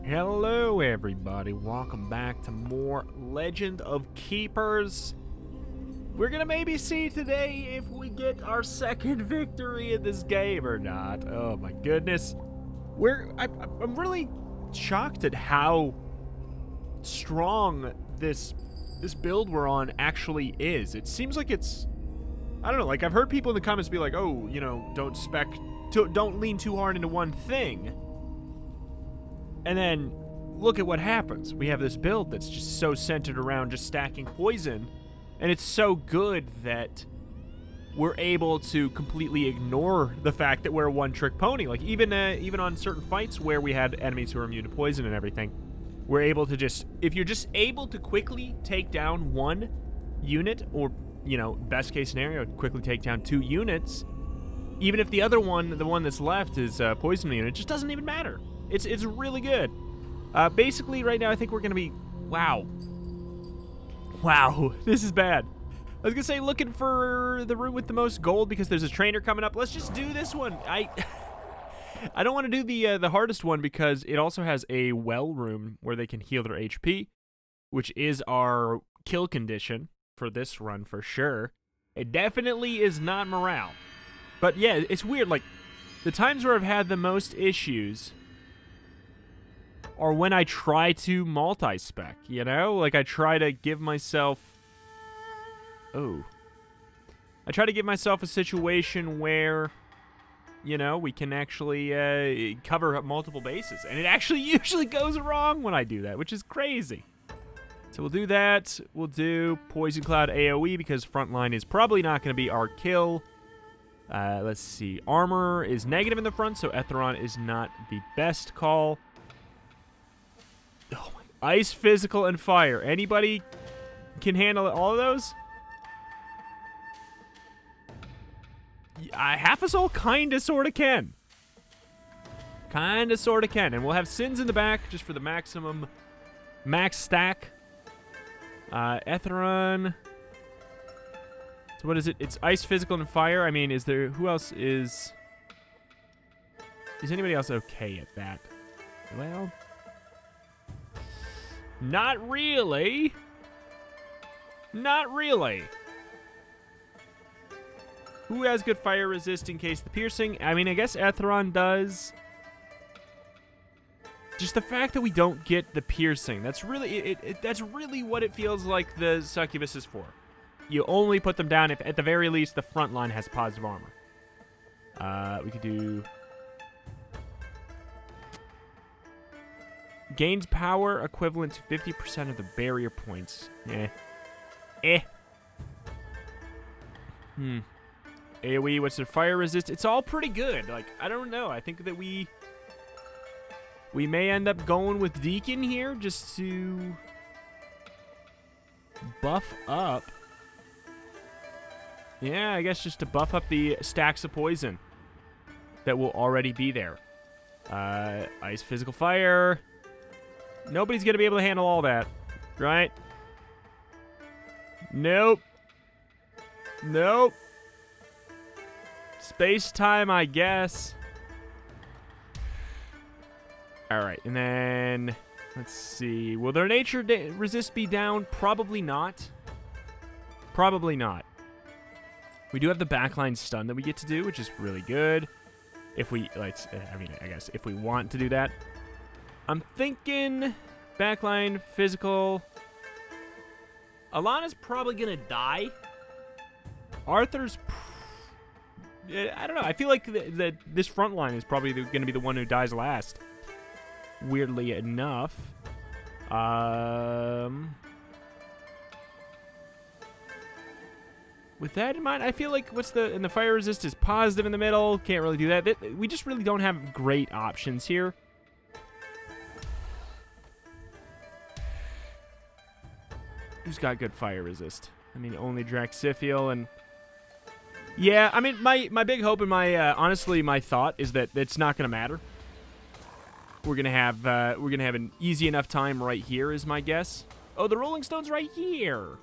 Hello everybody, welcome back to more Legend of Keepers. We're gonna maybe see today if we get our second victory in this game or not. Oh my goodness. I'm really shocked at how strong this build we're on actually is. It seems like it's, I don't know, like I've heard people in the comments be like, oh, you know, don't lean too hard into one thing. And then look at what happens. We have this build that's just so centered around just stacking poison, and it's so good that we're able to completely ignore the fact that we're a one-trick pony. Like even on certain fights where we had enemies who are immune to poison and everything, we're able to just, if you're just able to quickly take down one unit, or, you know, best case scenario, quickly take down 2 units, even if the other one, the one that's left, is a poison unit, it just doesn't even matter. It's really good. Basically, right now, I think we're gonna be... Wow, this is bad. I was gonna say looking for the room with the most gold because there's a trainer coming up. Let's just do this one. I don't want to do the hardest one because it also has a well room where they can heal their HP, which is our kill condition for this run for sure. It definitely is not morale. But yeah, it's weird. Like, the times where I've had the most issues or when I try to multi-spec, you know? Like, I try to give myself... Oh. I try to give myself a situation where, you know, we can actually cover up multiple bases. And it actually usually goes wrong when I do that, which is crazy. So we'll do that. We'll do Poison Cloud AoE because Frontline is probably not going to be our kill. Let's see. Armor is negative in the front, so Etheron is not the best call. Oh, Ice, Physical, and Fire. Anybody can handle all of those? Half-a-soul kinda sorta can. Kinda sorta can. And we'll have Sins in the back just for the maximum max stack. Etheron. So what is it? It's Ice, Physical, and Fire. I mean, is there... Who else is... Is anybody else okay at that? Well... Not really. Not really. Who has good fire resist in case the piercing? I mean, I guess Etheron does. Just the fact that we don't get the piercing, that's really that's really what it feels like the succubus is for. You only put them down if, at the very least, the front line has positive armor. We could do... Gains power equivalent to 50% of the barrier points. AoE, what's their fire resist? It's all pretty good. Like, I don't know. I think that we may end up going with Deacon here just to buff up. Yeah, I guess just to buff up the stacks of poison that will already be there. Ice, Physical, Fire. Nobody's going to be able to handle all that, right? Nope. Nope. SpaceTime, I guess. All right, and then let's see. Will their nature resist be down? Probably not. Probably not. We do have the backline stun that we get to do, which is really good. If we, I guess if we want to do that. I'm thinking backline, physical. Alana's probably going to die. Arthur's... I don't know. I feel like this front line is probably going to be the one who dies last. Weirdly enough. With that in mind, I feel like and the fire resist is positive in the middle. Can't really do that. We just really don't have great options here. Who's got good fire resist? I mean, only Draxithiel and... Yeah, I mean, my big hope and honestly, my thought is that it's not going to matter. We're gonna have an easy enough time right here, is my guess. Oh, the Rolling Stone's right here.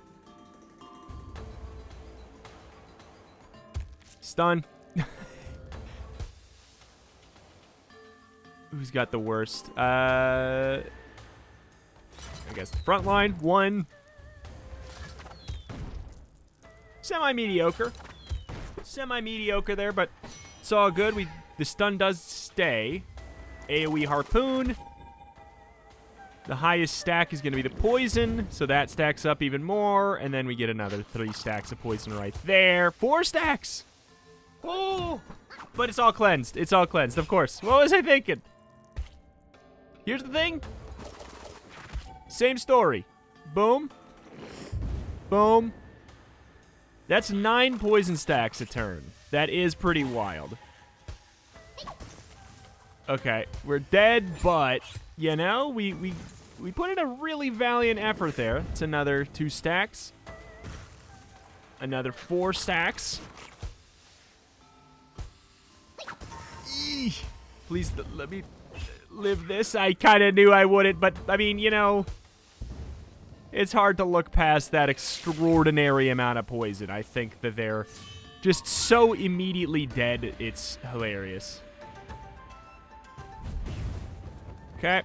Stun. Who's got the worst? I guess the front line. 1. Semi-mediocre. Semi-mediocre there, but it's all good. The stun does stay. AoE harpoon. The highest stack is going to be the poison, so that stacks up even more, and then we get another 3 stacks of poison right there. 4 stacks! Oh! But it's all cleansed. It's all cleansed, of course. What was I thinking? Here's the thing. Same story. Boom. Boom. That's 9 poison stacks a turn. That is pretty wild. Okay, we're dead, but, you know, we put in a really valiant effort there. It's another 2 stacks. Another 4 stacks. Eesh. Please let me live this. I kind of knew I wouldn't, but, I mean, you know, it's hard to look past that extraordinary amount of poison. I think that they're just so immediately dead, it's hilarious. Okay.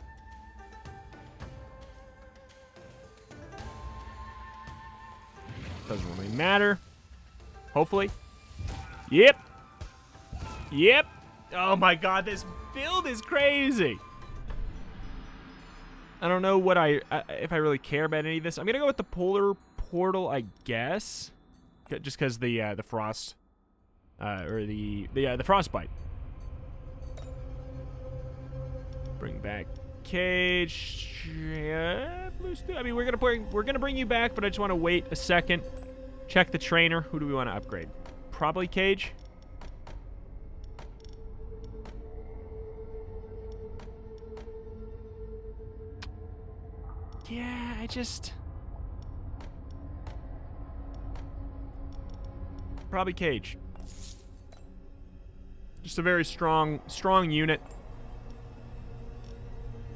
Doesn't really matter. Hopefully. Yep. Yep. Oh my god, this build is crazy. I don't know what if I really care about any of this. I'm gonna go with the polar portal, I guess, just because the frost, or the frostbite. Bring back Cage. Yeah, I mean, we're gonna bring you back, but I just want to wait a second. Check the trainer. Who do we want to upgrade? Probably Cage. Yeah, probably Cage. Just a very strong unit.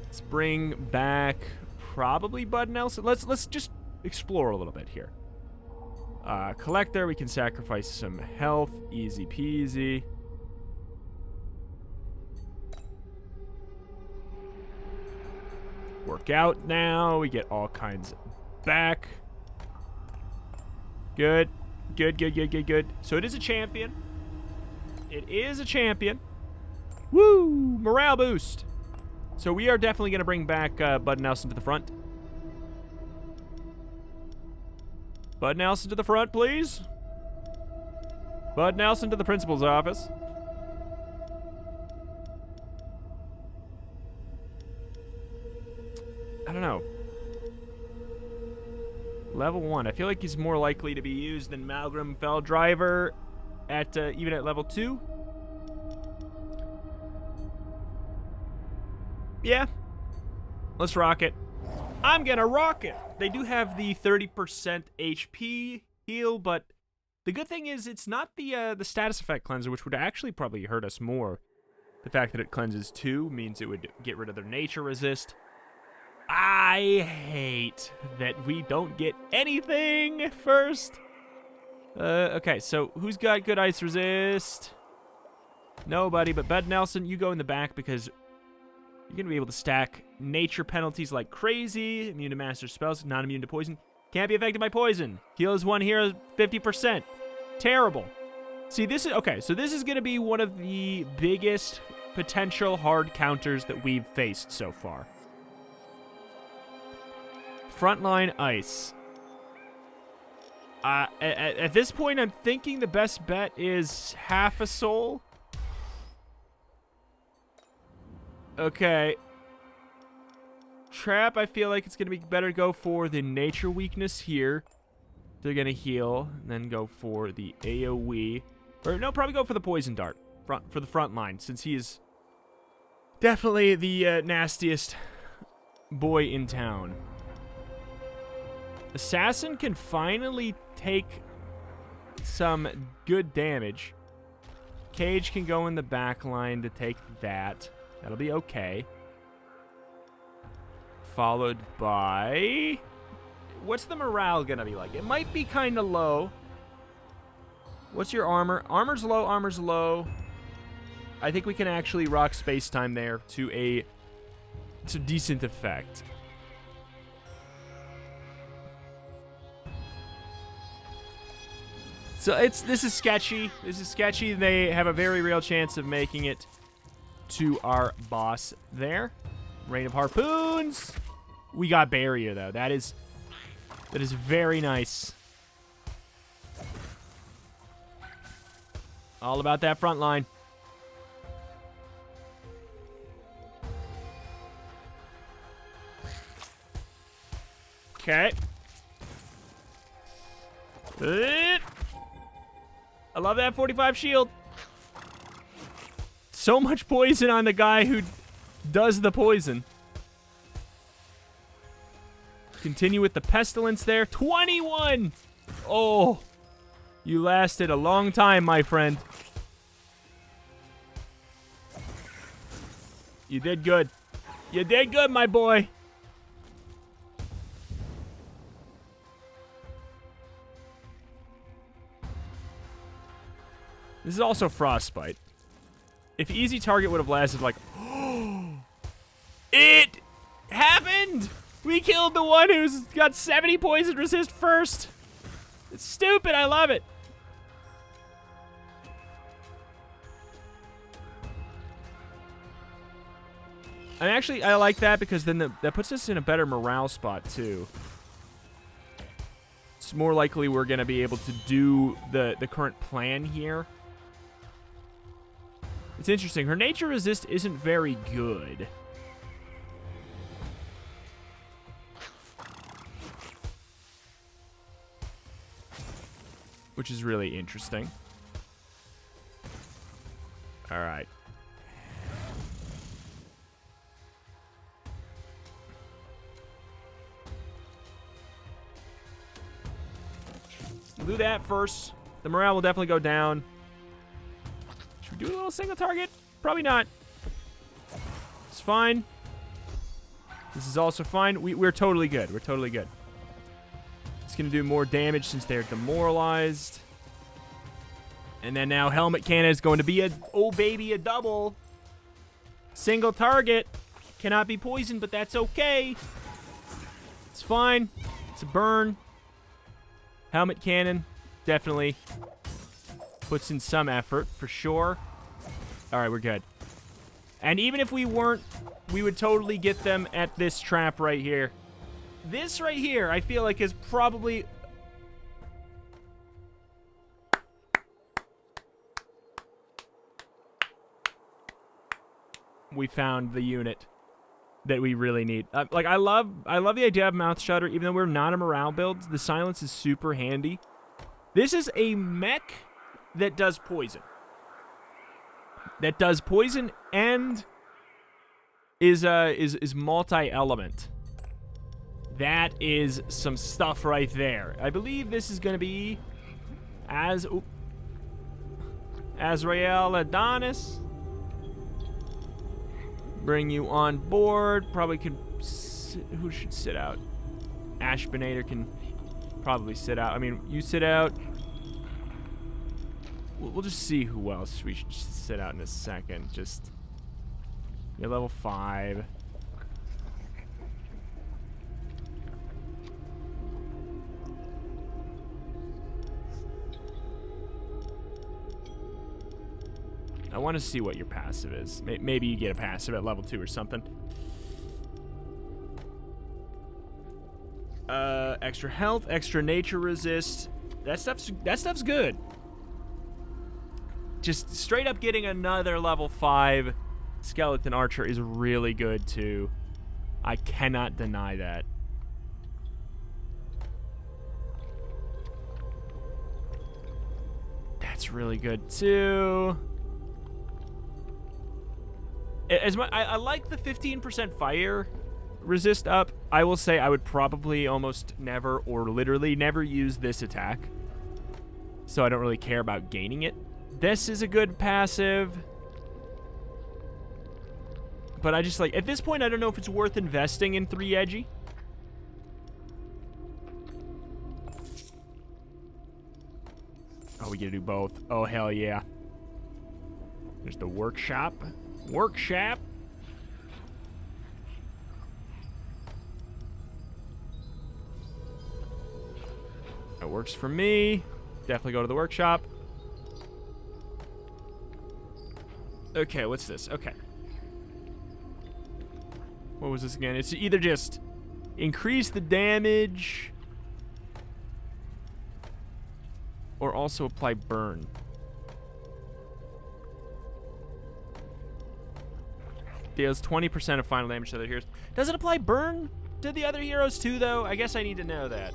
Let's bring back probably Bud Nelson. Let's just explore a little bit here. Collector, we can sacrifice some health. Easy peasy. Work out now. We get all kinds back. Good. Good. So it is a champion. It is a champion. Woo! Morale boost. So we are definitely going to bring back Bud Nelson to the front. Bud Nelson to the front, please. Bud Nelson to the principal's office. I don't know. Level 1. I feel like he's more likely to be used than Malgrim Felldriver at even at level 2. Yeah. Let's rock it. I'm gonna rock it. They do have the 30% HP heal, but the good thing is it's not the status effect cleanser, which would actually probably hurt us more. The fact that it cleanses 2 means it would get rid of their nature resist. I hate that we don't get anything first. Okay, so who's got good ice resist? Nobody, but Bud Nelson, you go in the back because you're going to be able to stack nature penalties like crazy. Immune to master spells, not immune to poison. Can't be affected by poison. Heals 1 hero 50%. Terrible. See, this is, okay, so this is going to be one of the biggest potential hard counters that we've faced so far. Frontline ice. At this point, I'm thinking the best bet is half a soul. Okay. Trap, I feel like it's going to be better to go for the nature weakness here. They're going to heal, and then go for the AoE. Or, no, probably go for the poison dart for the front line, since he is definitely the nastiest boy in town. Assassin can finally take some good damage. Cage can go in the back line to take that. That'll be okay. Followed by... What's the morale gonna be like? It might be kind of low. What's your armor? Armor's low, armor's low. I think we can actually rock SpaceTime there to decent effect. So this is sketchy. This is sketchy. They have a very real chance of making it to our boss there. Rain of Harpoons. We got barrier though. That is very nice. All about that front line. Okay. I love that 45 shield. So much poison on the guy who does the poison. Continue with the pestilence there. 21! Oh, you lasted a long time, my friend. You did good. You did good, my boy. This is also Frostbite. If easy target would have lasted like... It happened! We killed the one who's got 70 poison resist first. It's stupid. I love it. And actually, I like that because then that puts us in a better morale spot, too. It's more likely we're going to be able to do the current plan here. It's interesting. Her nature resist isn't very good. Which is really interesting. All right. We'll do that first. The morale will definitely go down. Should we do a little single target? Probably not. It's fine. This is also fine. We're totally good. We're totally good. It's going to do more damage since they're demoralized. And then now Helmet Cannon is going to be a double. Single target. Cannot be poisoned, but that's okay. It's fine. It's a burn. Helmet Cannon definitely puts in some effort for sure. All right, we're good. And even if we weren't, we would totally get them at this trap right here. This right here, I feel like, is probably... We found the unit that we really need. Like, I love the idea of Mouth Shutter, even though we're not a morale build. The silence is super handy. This is a mech that does poison. That does poison and is multi-element. That is some stuff right there. I believe this is going to be Azrael Adonis. Bring you on board. Probably can... Who should sit out? Ashbinator can probably sit out. I mean, you sit out. We'll just see who else we should sit out in a second. Just... You're level 5. I want to see what your passive is. Maybe you get a passive at level 2 or something. Extra health, extra nature resist. That stuff's good. Just straight up getting another level 5 skeleton archer is really good too. I cannot deny that. That's really good too. As much, I like the 15% fire resist up. I will say I would probably almost never or literally never use this attack. So I don't really care about gaining it. This is a good passive. But I just like, at this point, I don't know if it's worth investing in 3 edgy. Oh, we gotta do both. Oh, hell yeah. There's the workshop. Workshop. That works for me. Definitely go to the workshop. Okay, what's this? Okay. What was this again? It's either just increase the damage or also apply burn. Deals 20% of final damage to other heroes. Does it apply burn to the other heroes too, though? I guess I need to know that.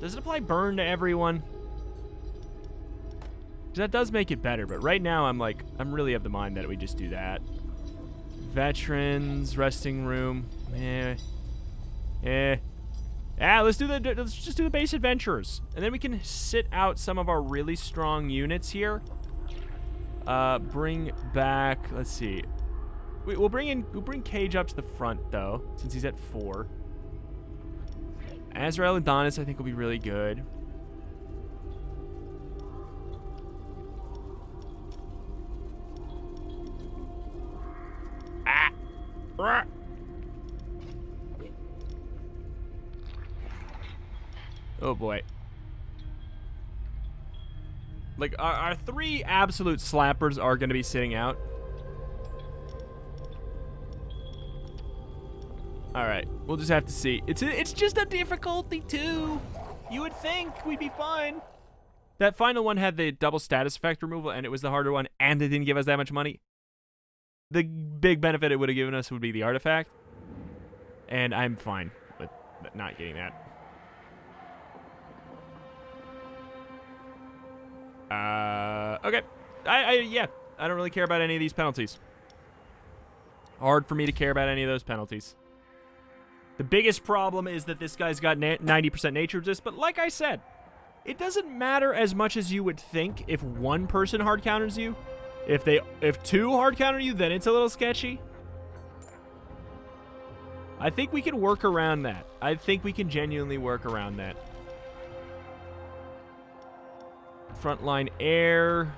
Does it apply burn to everyone? 'Cause that does make it better, but right now I'm really of the mind that we just do that. Veterans, resting room. Let's just do the base adventurers. And then we can sit out some of our really strong units here. Bring back, let's see. We'll bring Cage up to the front though, since he's at 4. Azrael Adonis I think will be really good. Oh boy. Like, our 3 absolute slappers are going to be sitting out. Alright, we'll just have to see. It's just a difficulty 2. You would think we'd be fine. That final one had the double status effect removal, and it was the harder one, and they didn't give us that much money. The big benefit it would have given us would be the artifact. And I'm fine with not getting that. Okay. Yeah, I don't really care about any of these penalties. Hard for me to care about any of those penalties. The biggest problem is that this guy's got 90% nature resist, but like I said, it doesn't matter as much as you would think if one person hard counters you. If 2 hard counter you, then it's a little sketchy. I think we can work around that. I think we can genuinely work around that. Frontline air.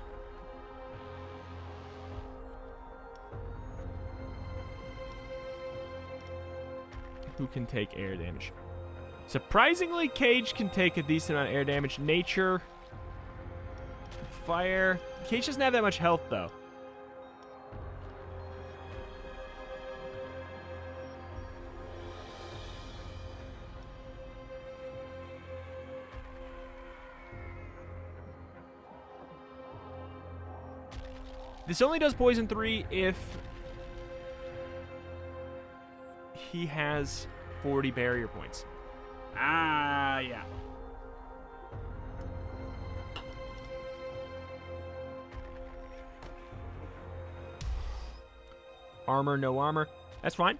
Who can take air damage? Surprisingly, Cage can take a decent amount of air damage. Nature. Fire. Cage doesn't have that much health, though. This only does poison 3 if he has 40 barrier points. Yeah. Armor, no armor. That's fine.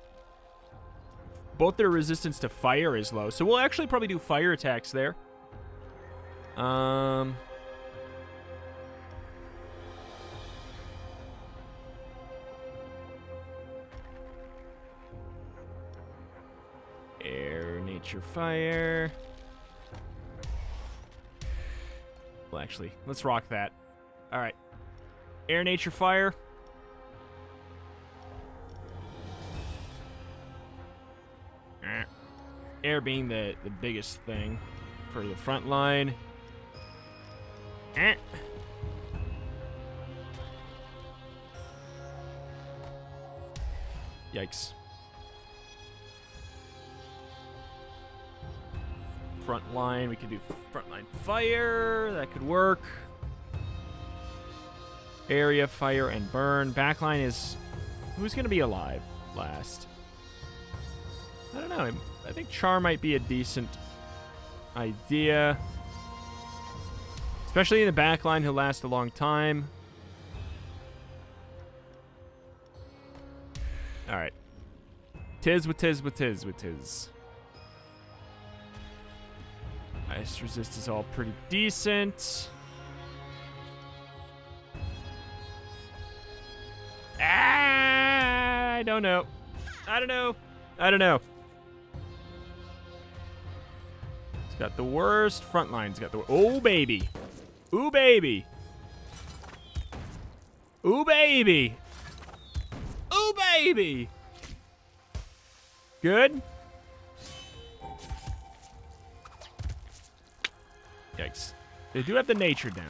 Both their resistance to fire is low, so we'll actually probably do fire attacks there. Air, nature, fire. Well, actually, let's rock that. All right. Air, nature, fire. Air being the biggest thing for the front line. Yikes. Front line, we could do frontline fire. That could work. Area, fire, and burn. Backline is... Who's going to be alive last? I don't know. I think Char might be a decent idea. Especially in the backline, he'll last a long time. Alright. Tis with tis with tis with tis. Ice resist is all pretty decent. I don't know. I don't know. I don't know. It's got the worst front line. It's got the... Oh, baby. Ooh, baby. Ooh, baby. Ooh, baby. Good. Yikes. They do have the nature down.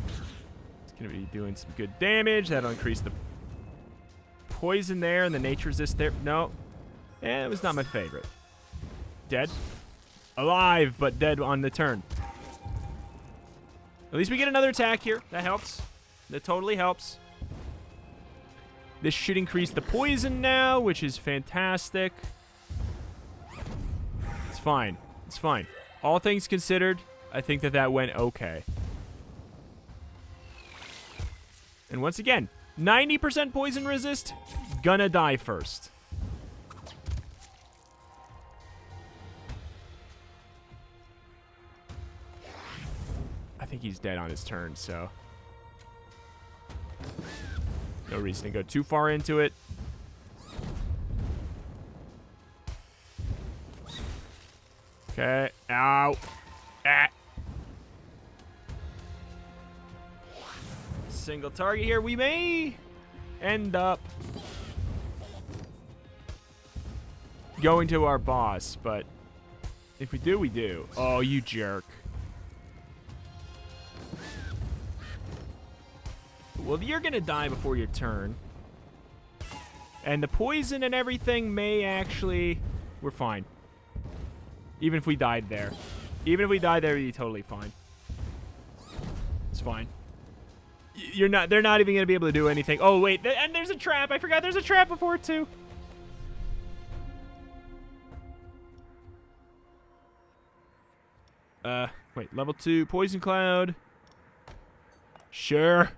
It's going to be doing some good damage. That'll increase the poison there and the nature resist there. No. It was not my favorite. Dead. Alive, but dead on the turn. At least we get another attack here. That helps. That totally helps. This should increase the poison now, which is fantastic. It's fine. It's fine. All things considered, I think that went okay. And once again, 90% poison resist, gonna die first. I think he's dead on his turn, so no reason to go too far into it. Okay. Ow. Ah. Single target here. We may end up going to our boss, but if we do, we do. Oh, you jerk. Well, you're going to die before your turn. And the poison and everything may actually... We're fine. Even if we died there. Even if we died there, we'd be totally fine. It's fine. They're not even going to be able to do anything. Oh, wait. And there's a trap. I forgot there's a trap before, too. Wait. Level 2. Poison Cloud. Sure.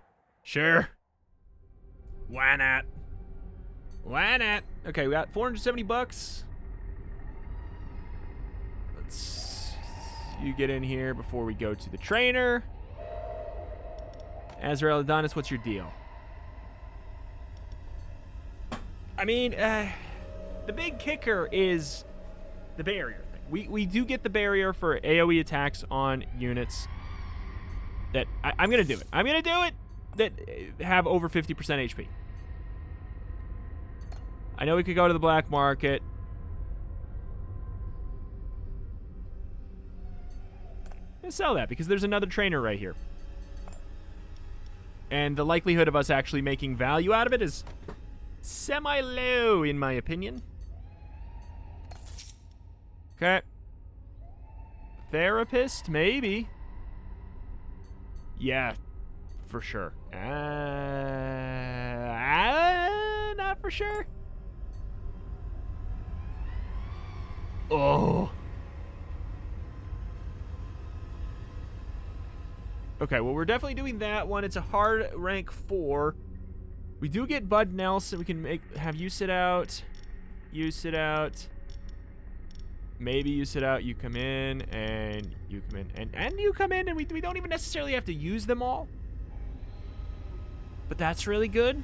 Sure. Why not? Why not? Okay, we got 470 bucks. Let's you get in here before we go to the trainer. Azrael Adonis, what's your deal? I mean, the big kicker is the barrier thing. We do get the barrier for AoE attacks on units that I'm going to do it. I'm going to do it. That have over 50% HP. I know we could go to the black market. Let's sell that because there's another trainer right here. And the likelihood of us actually making value out of it is semi-low, in my opinion. Okay. Therapist, maybe. Yeah. For sure. Not for sure. Oh. Okay, well, we're definitely doing that one. It's a hard rank 4. We do get Bud Nelson. We can have you sit out. You sit out. Maybe you sit out, you come in, and you come in, and you come in, and we don't even necessarily have to use them all. But that's really good.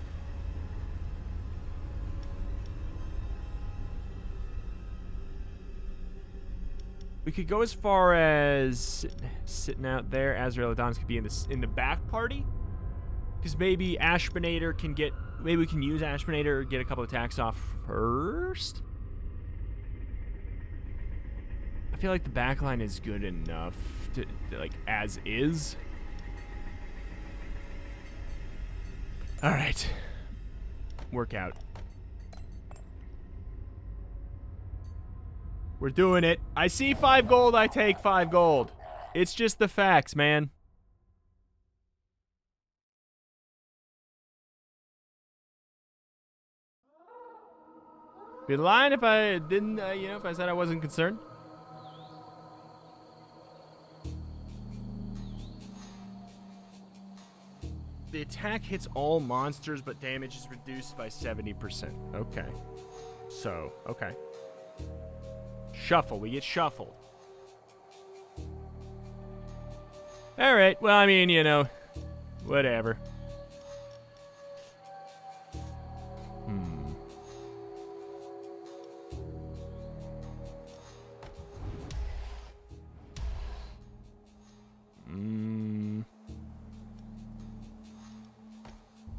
We could go as far as sitting out there. Azrael Adonis could be in the back party. Because maybe Ashbinator can get... Maybe we can use Ashbinator, get a couple attacks off first. I feel like the backline is good enough to like, as is. All right. Workout. We're doing it. I see 5 gold, I take 5 gold. It's just the facts, man. Be lying if I didn't, if I said I wasn't concerned. The attack hits all monsters, but damage is reduced by 70%. Okay. So, okay. Shuffle. We get shuffled. All right. Well, I mean, whatever.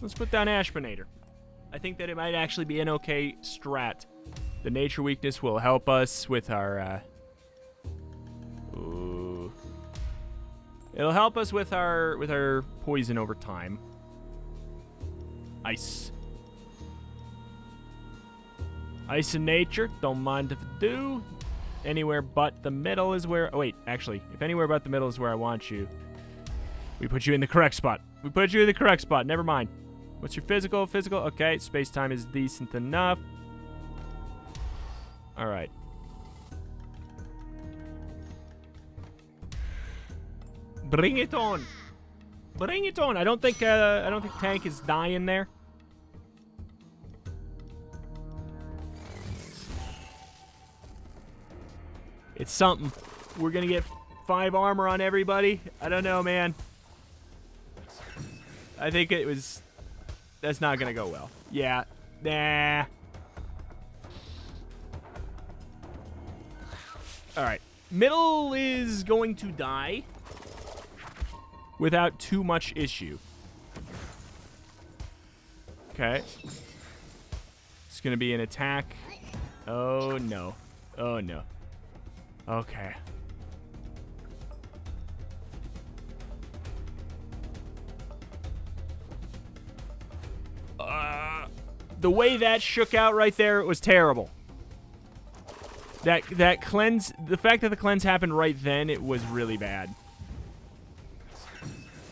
Let's put down Ashbinator. I think that it might actually be an okay strat. The nature weakness will help us with our, ooh. It'll help us with our poison over time. Ice. Ice in nature, don't mind if I do. Anywhere but the middle is where... Oh, wait, actually, if anywhere but the middle is where I want you, we put you in the correct spot. We put you in the correct spot, never mind. What's your physical? Physical, okay, space-time is decent enough. All right. Bring it on. Bring it on. I don't think Tank is dying there. It's something. We're gonna get 5 armor on everybody. I don't know, man. I think it was... That's not gonna go well. Yeah. Nah. Alright. Middle is going to die without too much issue. Okay. It's gonna be an attack. Oh, no. Oh, no. Okay. The way that shook out right there, it was terrible. That cleanse, the fact that the cleanse happened right then, it was really bad.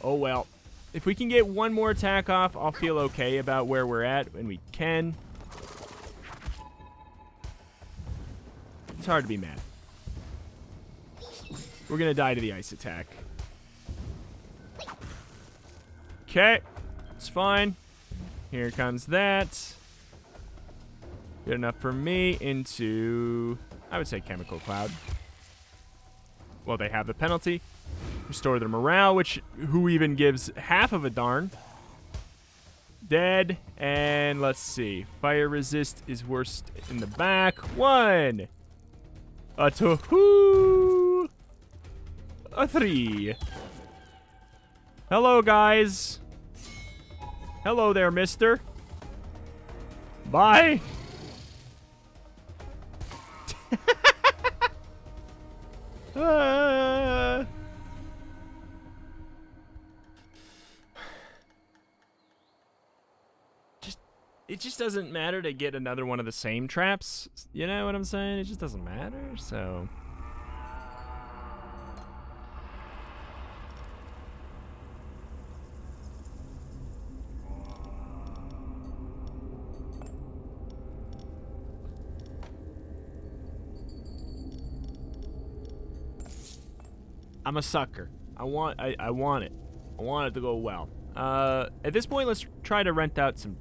Oh well. If we can get one more attack off, I'll feel okay about where we're at, and we can. It's hard to be mad. We're gonna die to the ice attack. Okay. It's fine. Here comes that. Good enough for me into, I would say, Chemical Cloud. Well, they have the penalty. Restore their morale, which who even gives half of a darn? Dead. And let's see. Fire resist is worst in the back. 1. A 2. A 3. Hello, guys. Hello there, mister. Bye. It just doesn't matter to get another one of the same traps. You know what I'm saying? It just doesn't matter, so... I'm a sucker. I want it. I want it to go well. At this point, let's try to rent out some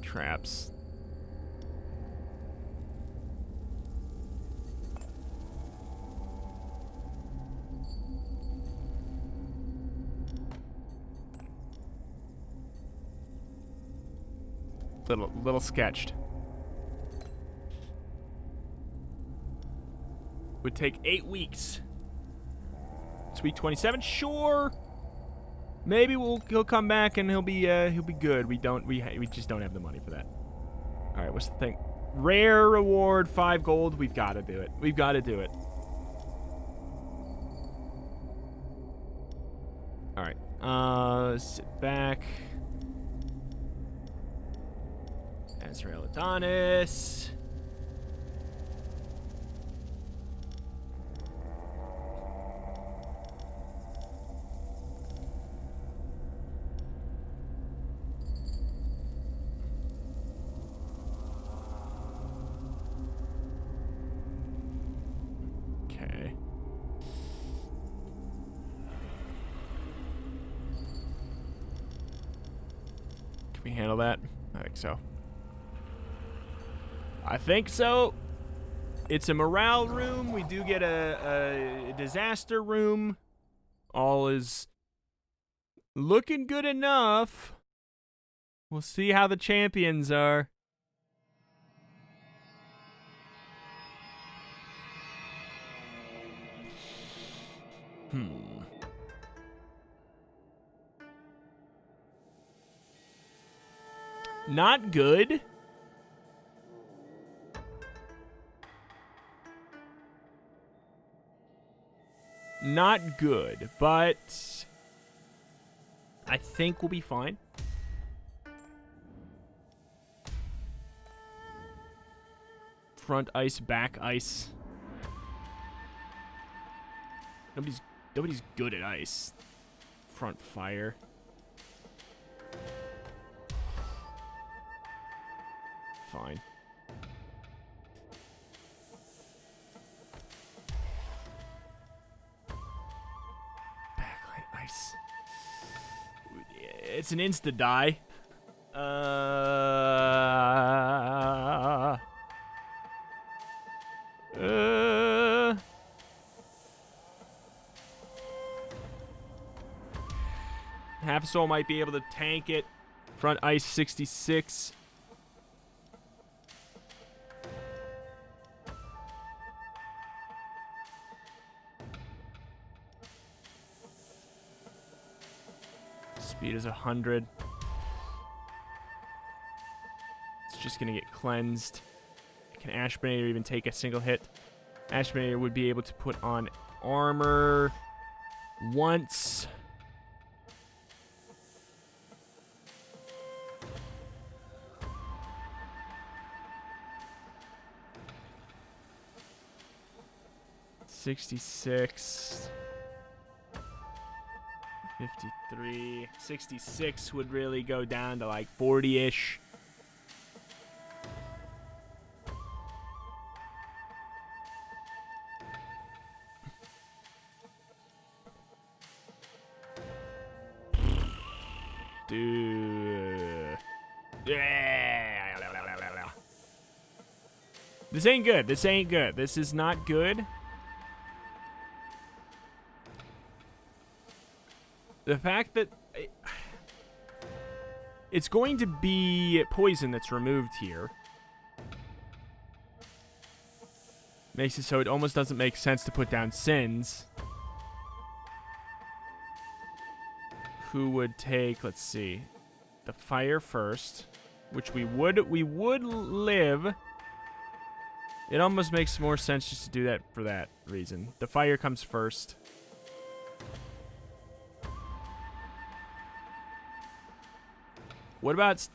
traps. Little sketched. Would take 8 weeks. It's week 27. Sure. Maybe he'll come back and he'll be good. We just don't have the money for that. All right, what's the thing? Rare reward, 5 gold. We've got to do it. We've got to do it. All right. Sit back. Azrael Adonis. Can we handle that? I think so. I think so. It's a morale room. We do get a disaster room. All is looking good enough. We'll see how the champions are. Not good. Not good, but I think we'll be fine. Front ice, back ice. Nobody's good at ice. Front fire. Fine. Backlight ice. It's an insta die. Half a soul might be able to tank it. Front ice 66. Speed is 100. It's just gonna get cleansed. Can Ashbinator even take a single hit? Ashbinator would be able to put on armor once. $66. 53. 66 would really go down to like 40-ish. Dude. This ain't good. This ain't good. This is not good. The fact that it's going to be poison that's removed here makes it so it almost doesn't make sense to put down sins. Who would take, let's see, the fire first, which we would live. It almost makes more sense just to do that for that reason. The fire comes first. What about,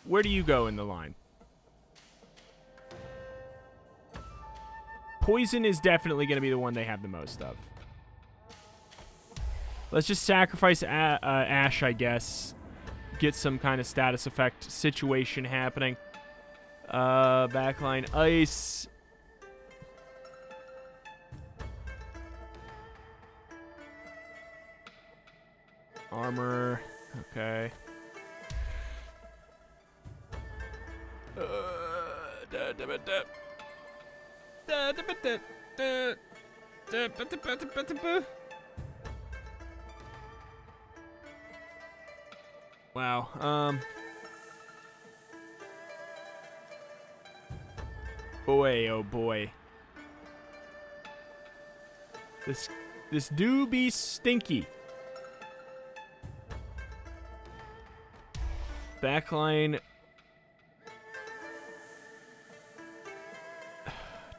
where do you go in the line? Poison is definitely going to be the one they have the most of. Let's just sacrifice Ash, I guess. Get some kind of status effect situation happening. Backline ice. Armor. Okay. Wow. Boy, oh boy. This do be stinky. Backline.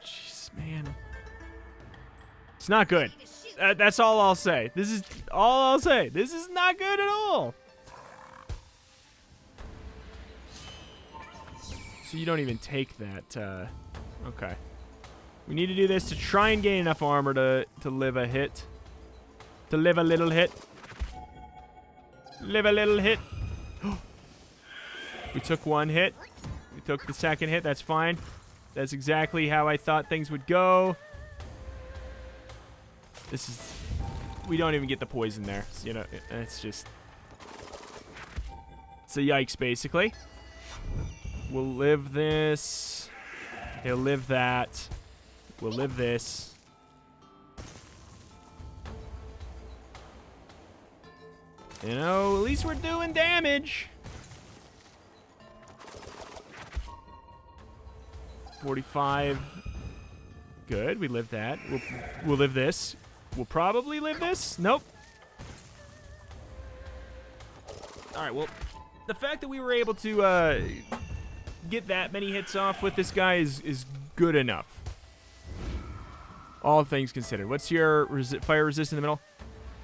Jeez, man. It's not good. That's all I'll say. This is all I'll say. This is not good at all. So you don't even take that. Okay. We need to do this to try and gain enough armor to live a hit. To live a little hit. Live a little hit. We took one hit. We took the second hit. That's fine. That's exactly how I thought things would go. This is... We don't even get the poison there. So, you know, it's just... It's a yikes, basically. We'll live this. He'll live that. We'll live this. You know, at least we're doing damage. 45. Good, we live that. We'll live this. We'll probably live this. Nope. All right, well, the fact that we were able to get that many hits off with this guy is good enough. All things considered. What's your fire resist in the middle?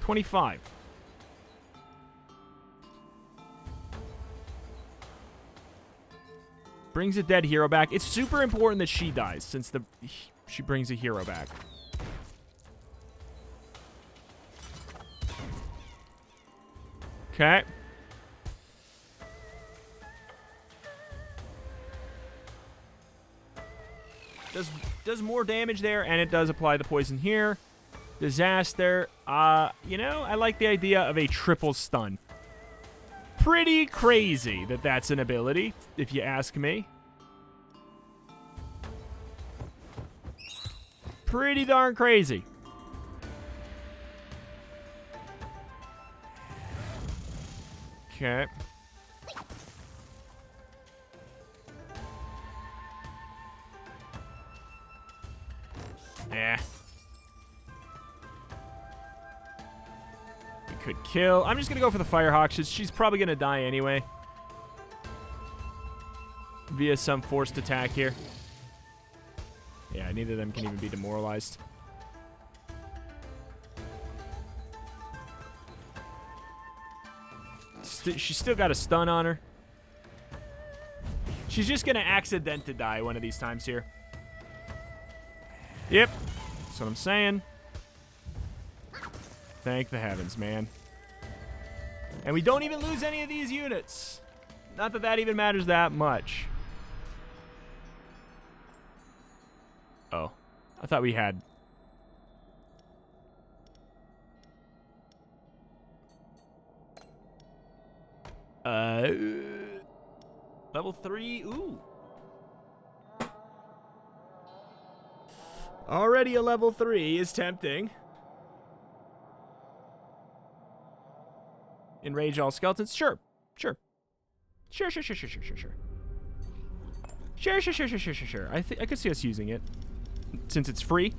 25. Brings a dead hero back. It's super important that she dies since she brings a hero back. Okay. Does more damage there, and it does apply the poison here. Disaster. You know, I like the idea of a triple stun. Pretty crazy that that's an ability, if you ask me. Pretty darn crazy. Okay. Eh. We could kill. I'm just going to go for the Firehawk. She's probably going to die anyway. Via some forced attack here. Yeah, neither of them can even be demoralized. She's still got a stun on her. She's just going to accident to die one of these times here. Yep. That's what I'm saying. Thank the heavens, man. And we don't even lose any of these units. Not that that even matters that much. Oh. I thought we had... Level 3. Ooh. Already a level 3 is tempting. Enrage all skeletons? Sure. Sure. Sure. I could see us using it. Since it's free.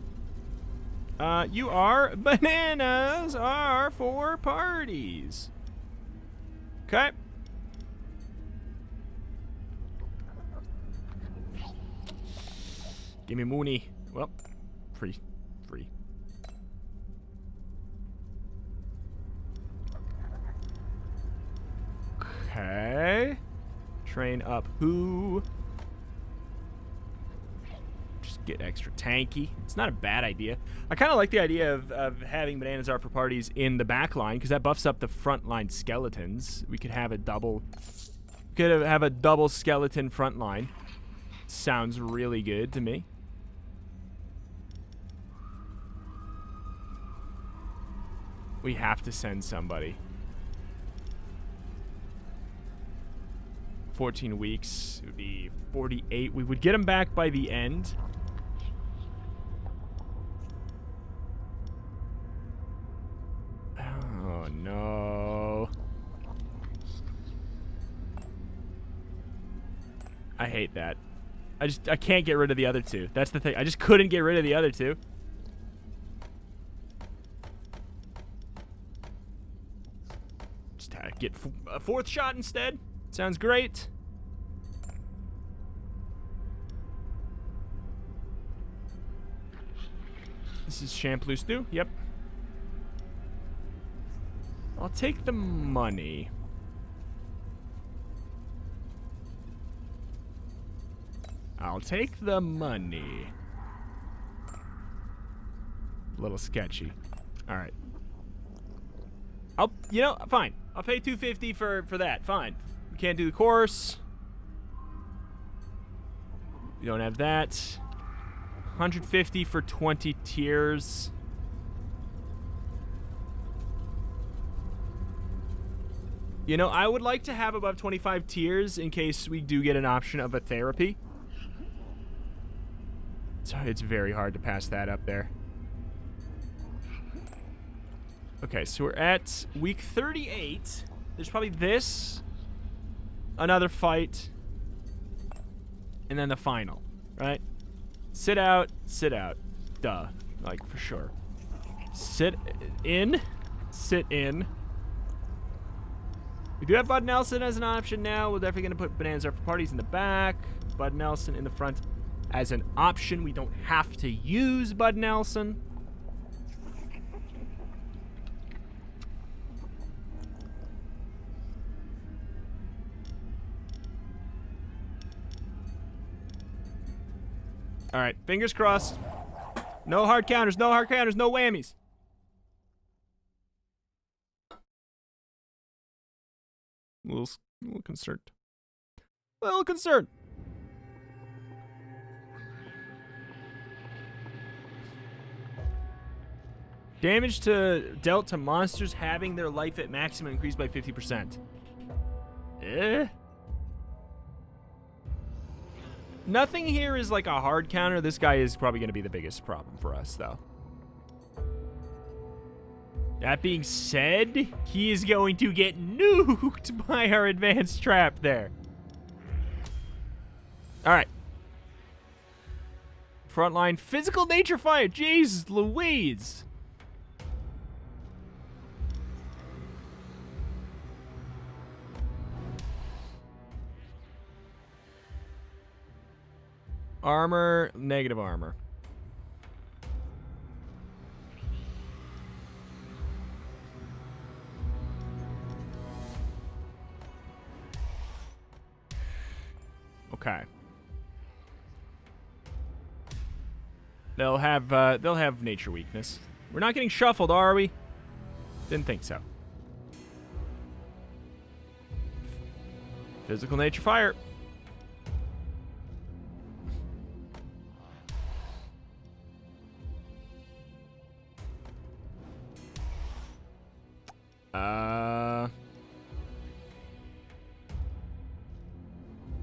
You are... Bananas are for parties. Okay. Give me Mooney. Well, free. Okay. Train up who? Just get extra tanky. It's not a bad idea. I kind of like the idea of having Bananas Are for Parties in the back line because that buffs up the front line skeletons. We could have a double... have a double skeleton front line. Sounds really good to me. We have to send somebody. 14 weeks. It would be 48. We would get him back by the end. Oh, no. I hate that. I can't get rid of the other two. That's the thing. I just couldn't get rid of the other two. Get a fourth shot instead. Sounds great. This is Shampoo Stew. Yep. I'll take the money. I'll take the money. A little sketchy. All right. You know, fine. I'll pay $250 for that. Fine. We can't do the course. We don't have that. $150 for 20 tiers. You know, I would like to have above 25 tiers in case we do get an option of a therapy. So it's very hard to pass that up there. Okay, so we're at week 38. There's probably this, another fight, and then the final, right? Sit out, duh, like for sure. Sit in. We do have Bud Nelson as an option now. We're definitely going to put Bananas Are for Parties in the back. Bud Nelson in the front as an option. We don't have to use Bud Nelson. All right, fingers crossed. No hard counters, no hard counters, no whammies. A little concerned. A little concerned. Damage dealt to monsters having their life at maximum increased by 50%. Nothing here is like a hard counter. This guy is probably going to be the biggest problem for us, though. That being said, he is going to get nuked by our advanced trap there. All right. Frontline physical nature fire. Jeez Louise. Armor, negative armor. Okay. They'll have nature weakness. We're not getting shuffled, are we? Didn't think so. Physical nature fire.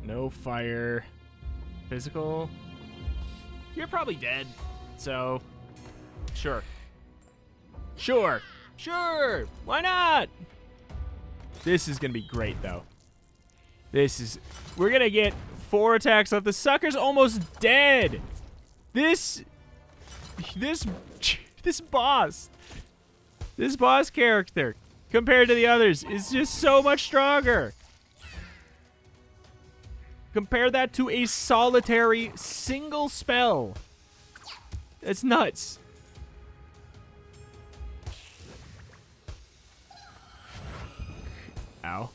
No fire. Physical. You're probably dead. So, sure. Sure. Sure. Why not? This is going to be great, though. We're going to get 4 attacks off. The sucker's almost dead. This boss character, compared to the others, is just so much stronger. Compare that to a solitary single spell. It's nuts. Ow.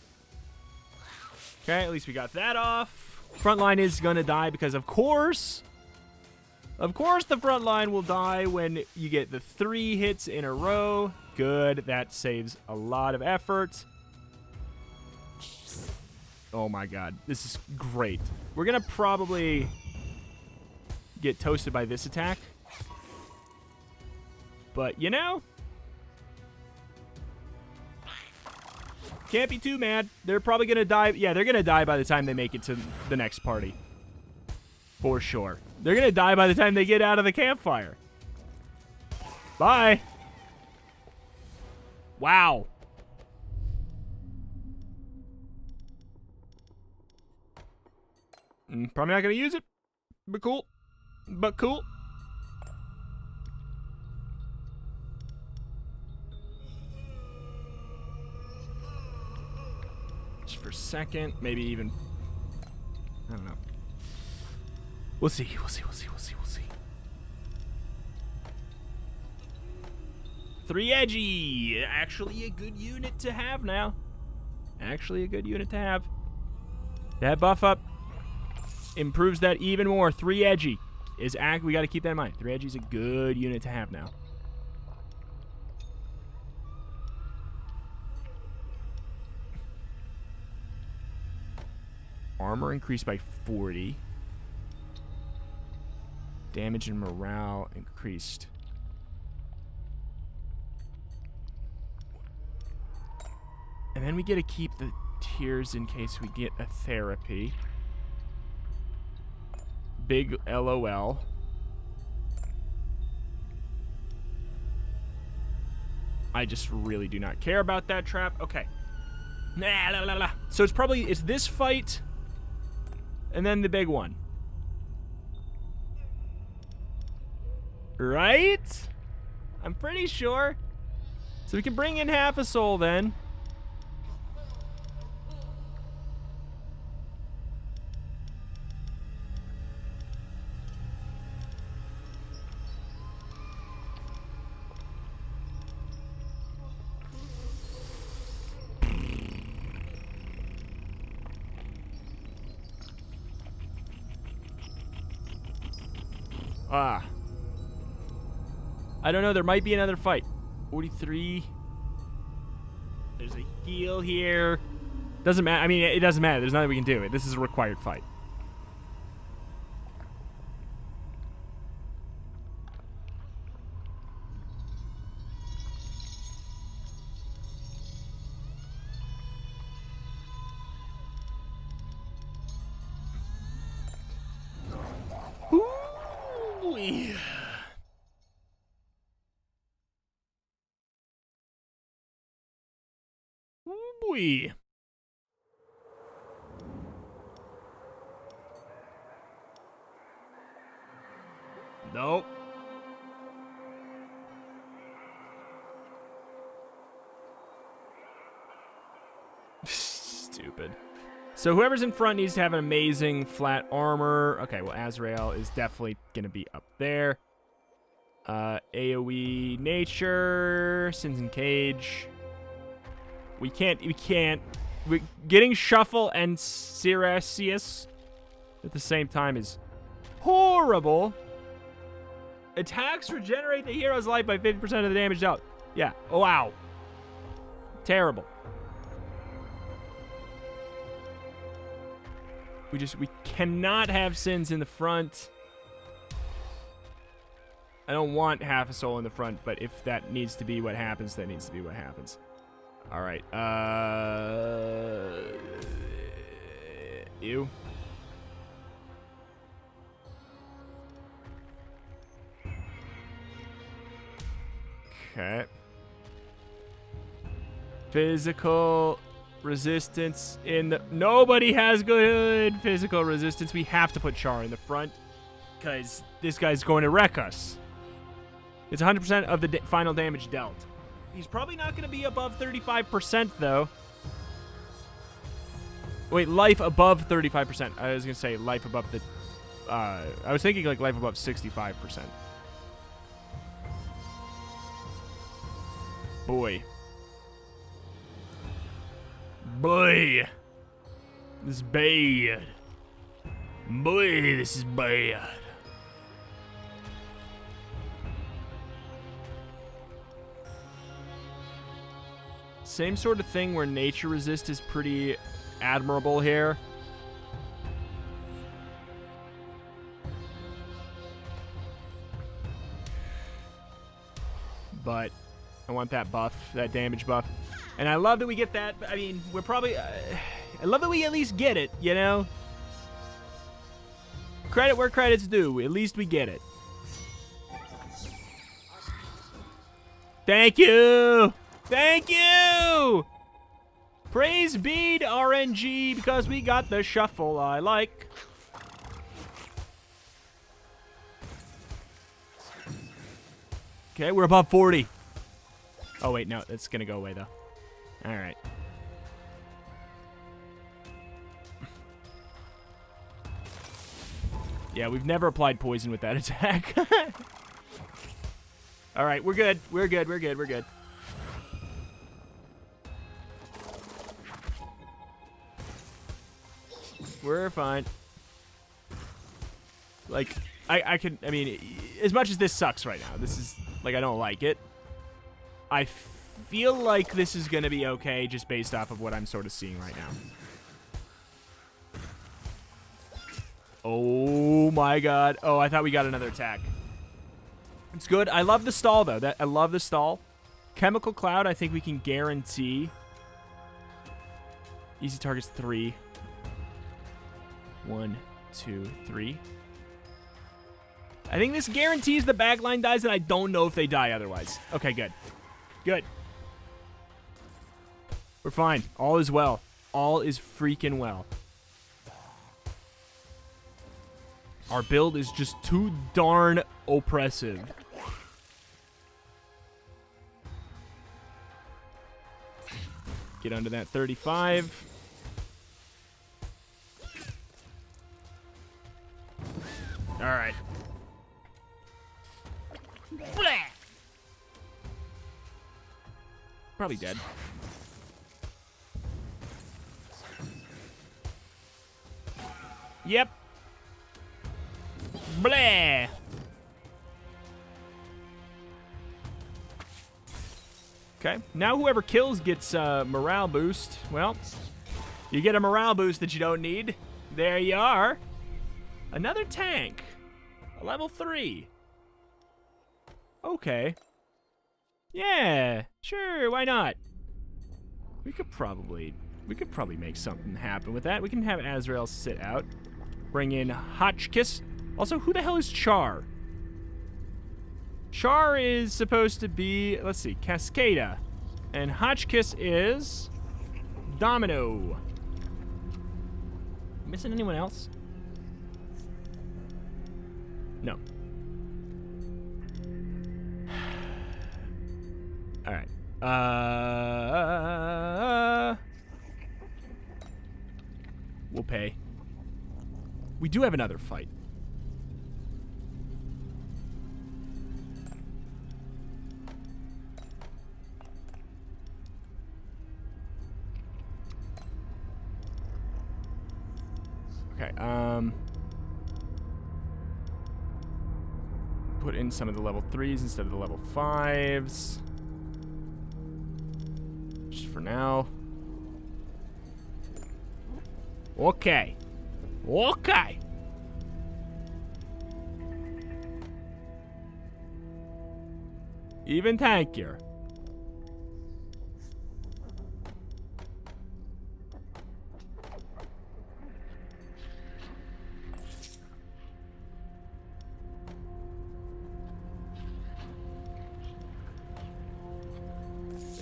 Okay, at least we got that off. Frontline is gonna die because, of course, the front line will die when you get the 3 hits in a row. Good. That saves a lot of effort. Oh my god. This is great. We're going to probably get toasted by this attack. But, you know, can't be too mad. They're probably going to die. Yeah, they're going to die by the time they make it to the next party. For sure. They're going to die by the time they get out of the campfire. Bye. Wow. Probably not going to use it. But cool. But cool. Just for a second. Maybe even... I don't know. We'll see. We'll see. We'll see. We'll see. We'll see. 3 edgy. Actually a good unit to have now. Actually a good unit to have. That buff up improves that even more. 3 edgy is we got to keep that in mind. 3 edgy is a good unit to have now. Armor increased by 40. Damage and morale increased. And then we get to keep the tears in case we get a therapy. Big LOL. I just really do not care about that trap. Okay. So it's this fight and then the big one. Right? I'm pretty sure. So we can bring in half a soul then. Ah. I don't know. There might be another fight. 43. There's a heal here. Doesn't matter. I mean, it doesn't matter. There's nothing we can do. This is a required fight. Ooh-wee. Ooh-wee. Nope. Stupid. So whoever's in front needs to have an amazing flat armor. Okay, well, Azrael is definitely going to be up there. AoE nature, Sins and Cage. We can't. We're getting Shuffle and Sirasius at the same time is horrible. Attacks regenerate the hero's life by 50% of the damage dealt. Yeah. Oh, wow. Terrible. We cannot have Sins in the front. I don't want half a soul in the front, but if that needs to be what happens, that needs to be what happens. All right. You. Okay. Physical resistance in the... Nobody has good physical resistance. We have to put Char in the front because this guy's going to wreck us. It's 100% of the final damage dealt. He's probably not going to be above 35%, though. Wait, life above 35%. I was going to say life above the... I was thinking like life above 65%. Boy. Boy. This is bad. Boy, this is bad. Same sort of thing where nature resist is pretty admirable here. But I want that buff, that damage buff. And I love that we get that. I mean, we're probably... I love that we at least get it, you know? Credit where credit's due. At least we get it. Thank you! Thank you! Praise be to RNG because we got the shuffle I like. Okay, we're above 40. Oh, wait, no. That's going to go away, though. All right. Yeah, we've never applied poison with that attack. All right, we're good. We're good. We're good. We're good. We're fine. Like, I mean, as much as this sucks right now, this is, like, I don't like it. I feel like this is going to be okay just based off of what I'm sort of seeing right now. Oh, my God. Oh, I thought we got another attack. It's good. I love the stall, though. I love the stall. Chemical Cloud, I think we can guarantee. Easy targets 3. 1, 2, 3. I think this guarantees the backline dies, and I don't know if they die otherwise. Okay, good. Good. We're fine. All is well. All is freaking well. Our build is just too darn oppressive. Get under that 35. All right. Probably dead. Yep. Blah. Okay, now whoever kills gets morale boost. Well, you get a morale boost that you don't need. There you are. Another tank. A level 3. Okay. Yeah, sure, why not? We could probably make something happen with that. We can have Azrael sit out. Bring in Hotchkiss. Also, who the hell is Char? Char is supposed to be, let's see, Cascada. And Hotchkiss is Domino. Missing anyone else? No. All right. We'll pay. We do have another fight. Okay, put in some of the level 3s instead of the level 5s. Just for now. Okay. Okay. Even tankier.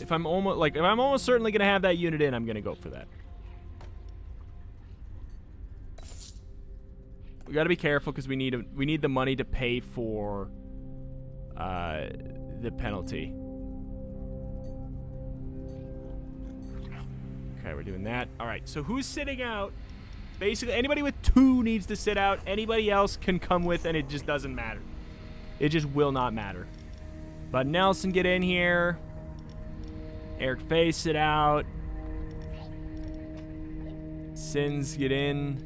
If I'm almost certainly gonna have that unit in, I'm gonna go for that. We gotta be careful because we need the money to pay for the penalty. Okay, we're doing that. All right, so who's sitting out? Basically, anybody with 2 needs to sit out. Anybody else can come with, and it just doesn't matter. It just will not matter. But Nelson, get in here. Eric Face, sit out. Sins, get in.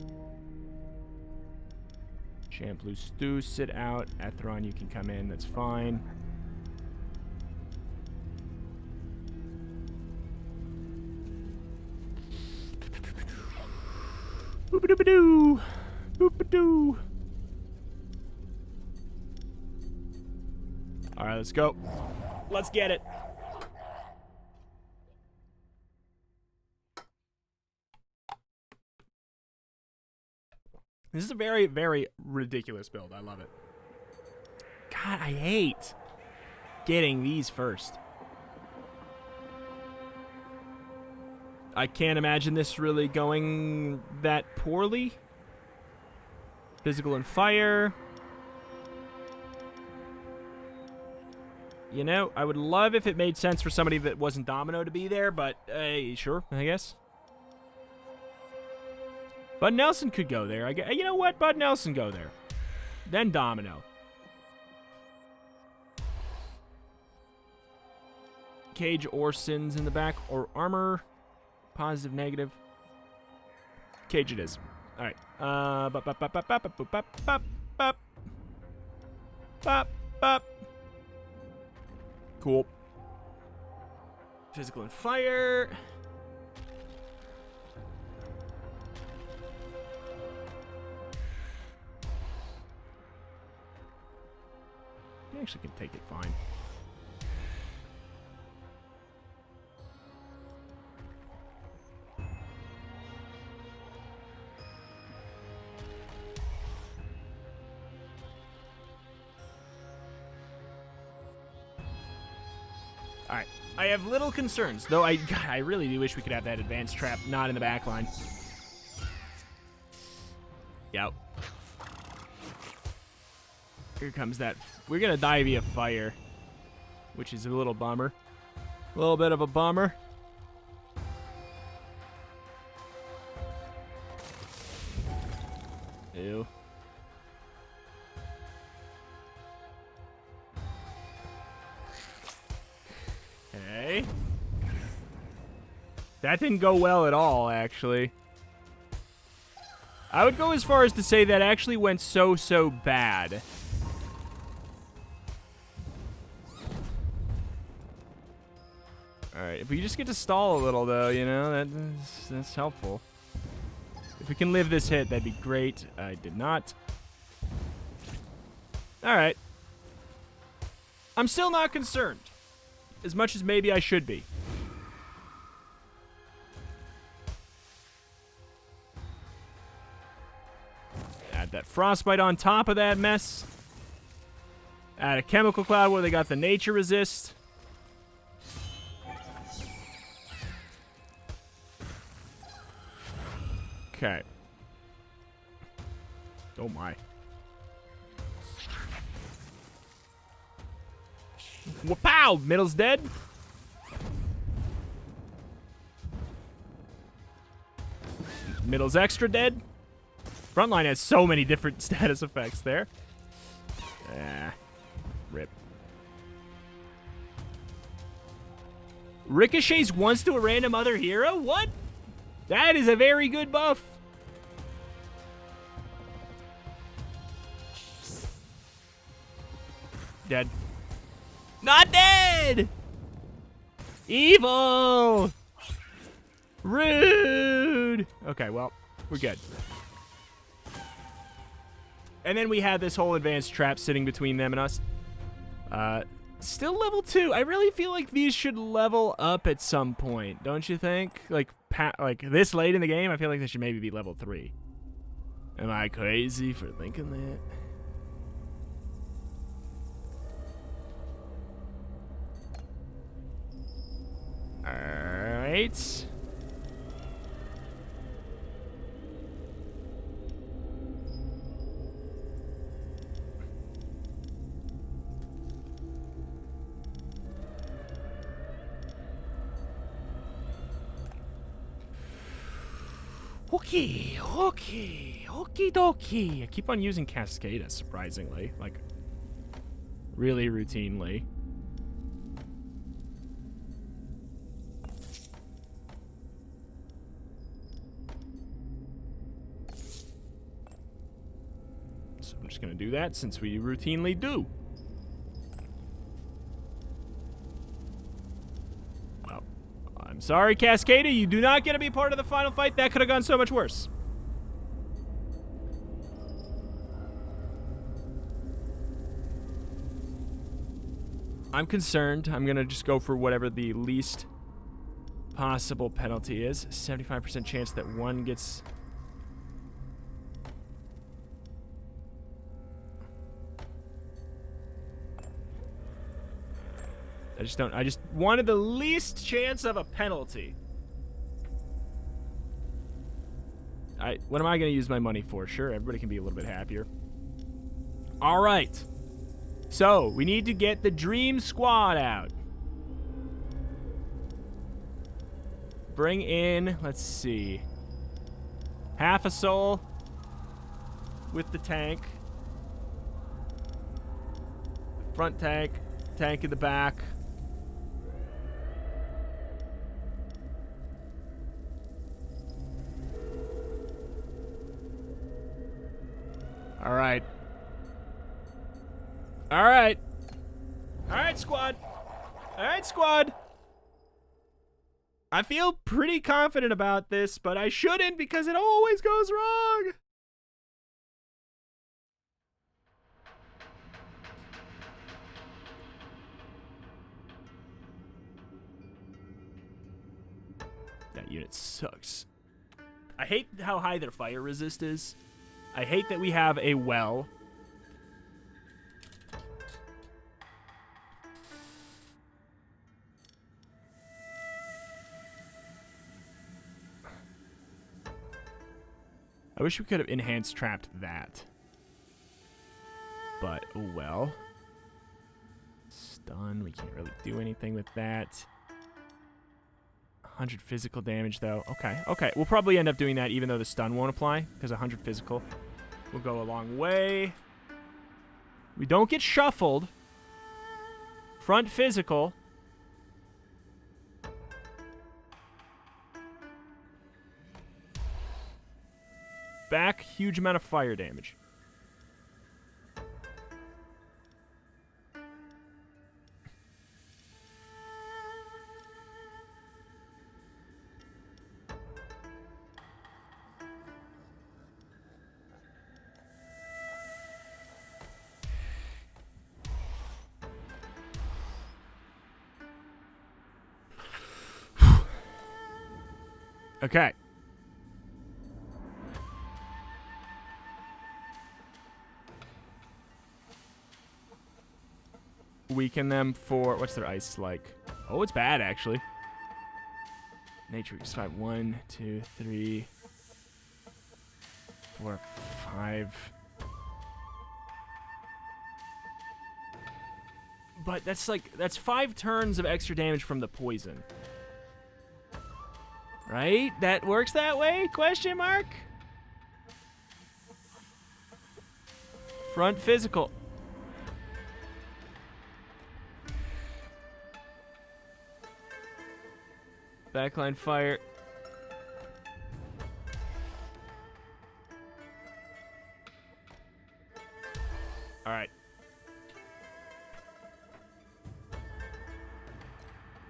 Champloo Stew, sit out. Atheron, you can come in. That's fine. Boop-a-doop-a-doo. Boop-a-doo. All right, let's go. Let's get it. This is a very, very ridiculous build. I love it. God, I hate getting these first. I can't imagine this really going that poorly. Physical and fire. You know, I would love if it made sense for somebody that wasn't Domino to be there, but sure, I guess. Bud Nelson could go there. You know what? Bud Nelson go there. Then Domino. Cage or Sins in the back. Or Armor. Positive, negative. Cage it is. Alright. Cool. Physical and fire. I actually can take it fine. Alright, I have little concerns, though I really do wish we could have that advanced trap not in the back line. Yep. Here comes that. We're gonna die via fire, which is a little bummer. A little bit of a bummer. Ew. Okay. That didn't go well at all, actually. I would go as far as to say that actually went so bad. Alright, if we just get to stall a little, though, you know, that's helpful. If we can live this hit, that'd be great. I did not. Alright. I'm still not concerned. As much as maybe I should be. Add that frostbite on top of that mess. Add a chemical cloud where they got the nature resist. Okay. Oh my. Wow! Middle's dead. Middle's extra dead. Frontline has so many different status effects there. Rip. Ricochets once to a random other hero? What? That is a very good buff. Dead. Not dead! Evil! Rude! Okay, well, we're good. And then we had this whole advanced trap sitting between them and us. Still level 2. I really feel like these should level up at some point, don't you think? Like this late in the game, I feel like they should maybe be level 3. Am I crazy for thinking that? Alright. Okay, okie dokie. I keep on using Cascada, surprisingly. Like, really routinely. So I'm just going to do that since we routinely do. I'm sorry, Cascada, you do not get to be part of the final fight. That could have gone so much worse. I'm concerned. I'm going to just go for whatever the least possible penalty is. 75% chance that one gets... I just wanted the least chance of a penalty. What am I going to use my money for? Sure, everybody can be a little bit happier. All right. So, we need to get the Dream Squad out. Bring in, let's see. Half a soul with the tank. Front tank, tank in the back. All right. All right. All right, squad. All right, squad. I feel pretty confident about this, but I shouldn't because it always goes wrong. That unit sucks. I hate how high their fire resist is. I hate that we have a well. I wish we could have enhanced trapped that. But, oh well. Stun, we can't really do anything with that. 100 physical damage, though. Okay, okay. We'll probably end up doing that even though the stun won't apply, because 100 physical will go a long way. We don't get shuffled. Front physical. Back, huge amount of fire damage. Okay. Weaken them for... What's their ice like? Oh, it's bad, actually. Nature is 5. 1, 2, 3, 4, 5. But that's like... That's 5 turns of extra damage from the poison. Right? That works that way? Question mark? Front physical. Backline fire. All right.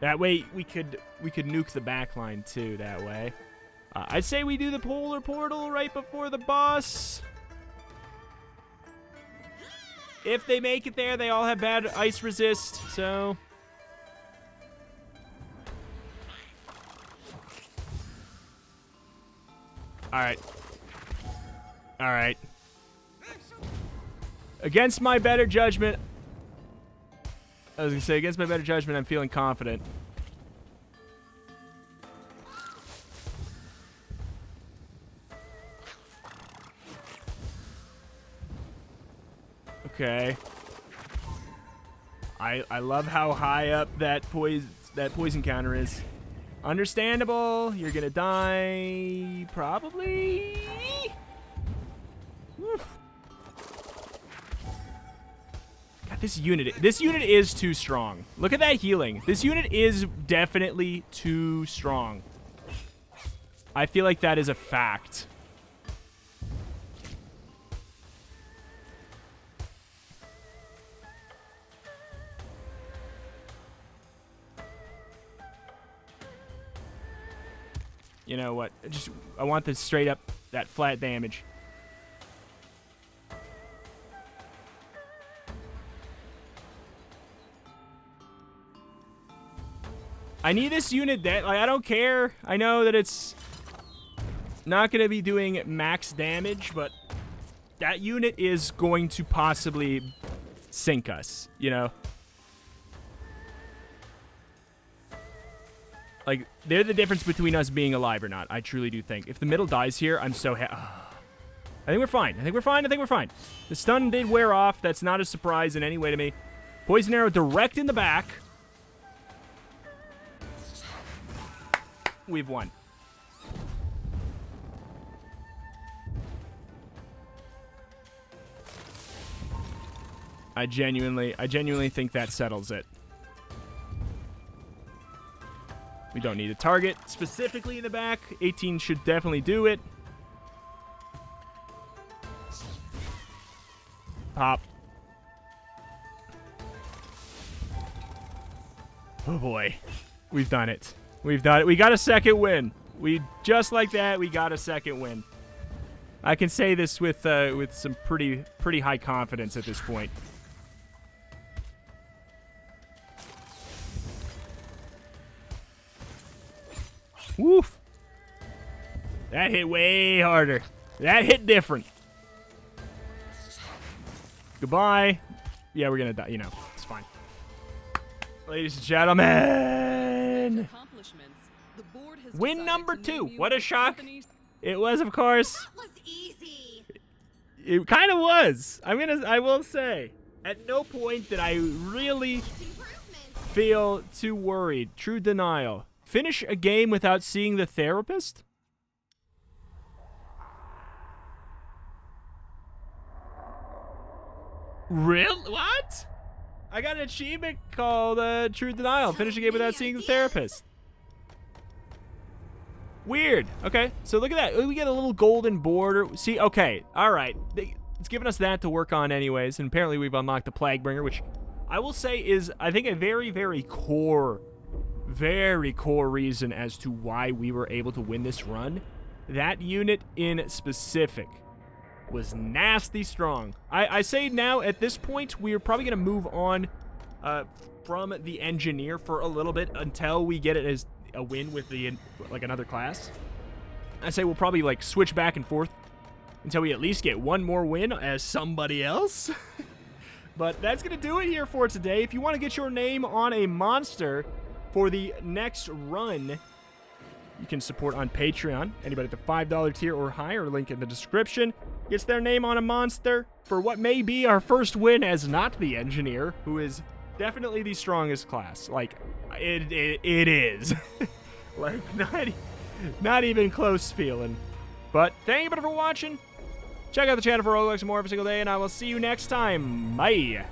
That way we could nuke the backline too. That way, I'd say we do the polar portal right before the boss. If they make it there, they all have bad ice resist. So. All right. All right. Against my better judgment, I was going to say, against my better judgment, I'm feeling confident. Okay. I love how high up that poison counter is. Understandable. You're gonna die, probably. Woof. God, this unit is too strong. Look at that healing. This unit is definitely too strong. I feel like that is a fact. You know what? I want this straight up, that flat damage. I need this unit that, like, I don't care. I know that it's not going to be doing max damage, but that unit is going to possibly sink us, you know? Like, they're the difference between us being alive or not. I truly do think. If the middle dies here, I'm so I think we're fine. I think we're fine. I think we're fine. The stun did wear off. That's not a surprise in any way to me. Poison arrow direct in the back. We've won. I genuinely think that settles it. We don't need a target specifically in the back. 18 should definitely do it. Pop. Oh boy. We've done it. We've done it. We got a second win. Just like that, we got a second win. I can say this with some pretty high confidence at this point. Woof. That hit way harder. That hit different. Goodbye. Yeah, we're gonna die. You know, it's fine. Ladies and gentlemen. Win number 2. What a shock. It was, of course. That was easy. It kind of was. I will say. At no point did I really feel too worried. True denial. Finish a game without seeing the therapist? Real? What? I got an achievement called True Denial. Finish a game without seeing the therapist. Weird. Okay, so look at that. We get a little golden border. See, okay, all right. It's given us that to work on anyways, and apparently we've unlocked the Plaguebringer, which I will say is, I think, a very, very core reason as to why we were able to win this run. That unit in specific was nasty strong. I say now, at this point, we are probably going to move on from the engineer for a little bit until we get it as a win with the like another class. I say we'll probably, like, switch back and forth until we at least get one more win as somebody else. But that's going to do it here for today. If you want to get your name on a monster for the next run, you can support on Patreon. Anybody at the $5 tier or higher, link in the description, gets their name on a monster for what may be our first win as not the engineer, who is definitely the strongest class. Like, it is. Like, not even close feeling. But thank you for watching. Check out the channel for roguelikes more every single day, and I will see you next time. Bye.